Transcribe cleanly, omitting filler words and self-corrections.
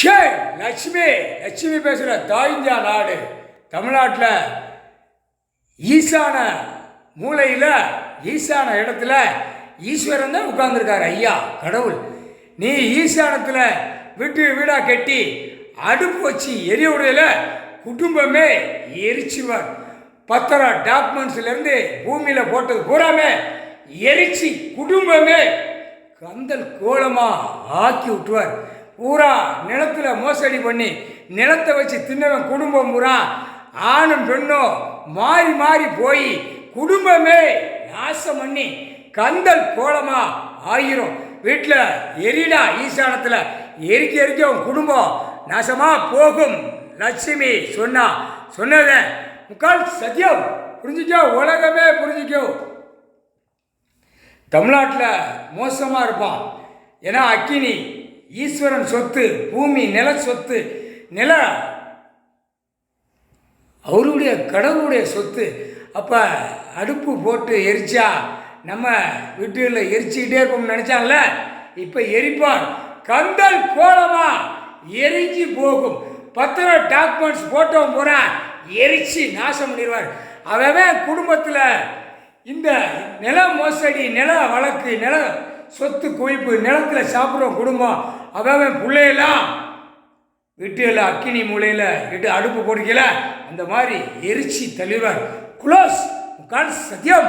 ஷே லட்சுமி லட்சுமி பேசுகிற தாய்ந்தியா நாடு தமிழ்நாட்டில் ஈசான மூலையில் ஈசான இடத்துல ஈஸ்வரன் தான் உட்கார்ந்துருக்காரு. ஐயா கடவுள், நீ ஈசானத்தில் வீடாக கட்டி அடுப்பு வச்சு எரியுடையில குடும்பமே எரிச்சுவார். பத்திரம் டாக்குமெண்ட்ஸ்லேருந்து பூமியில் போட்டது பூராமே எரிச்சு குடும்பமே கந்தல் கோலமாக ஆக்கி விட்டுவார். பூரா நிலத்தில் மோசடி பண்ணி நிலத்தை வச்சு தின்னவன் குடும்பம் பூரா ஆணும் பெண்ணும் மாறி மாறி போய் குடும்பமே நாசம் பண்ணி கந்தல் கோலமா ஆயிரும். வீட்டில் எரிடா ஈசானத்தில் எரிக்க உன் குடும்பம் நாசமா போகும். லட்சுமி சொன்னத முக்கால் சத்தியம். புரிஞ்சுக்கோ, உலகமே புரிஞ்சுக்கோ. தமிழ்நாட்டில் மோசமாக இருப்பான். ஏன்னா அக்கினி ஈஸ்வரன் சொத்து, பூமி நில சொத்து, நில அவருடைய கடவுளுடைய சொத்து. அப்போ அடுப்பு போட்டு எரிச்சா நம்ம வீட்டுகளில் எரிச்சுக்கிட்டே இருப்போம்னு நினச்சாங்கல்ல, இப்போ எரிப்பார். கந்தல் கோலமா எரிஞ்சு போகும். பத்திரம் டாக்குமெண்ட்ஸ் போட்டோம் பூரா எரிச்சு நாசம் பண்ணிடுவார். அவன் குடும்பத்தில் இந்த நில மோசடி, நில வழக்கு, நில சொத்து குவிப்பு, நிலத்தில் சாப்பிட்ற குடும்பம் அவன் பிள்ளையெல்லாம் வீட்டுல அக்கினி மூலையில் இட்டு அடுப்பு போடுக்கல அந்த மாதிரி எரிச்சு தள்ளிடுவார். குளோஸ். முக்கால் சத்தியம்.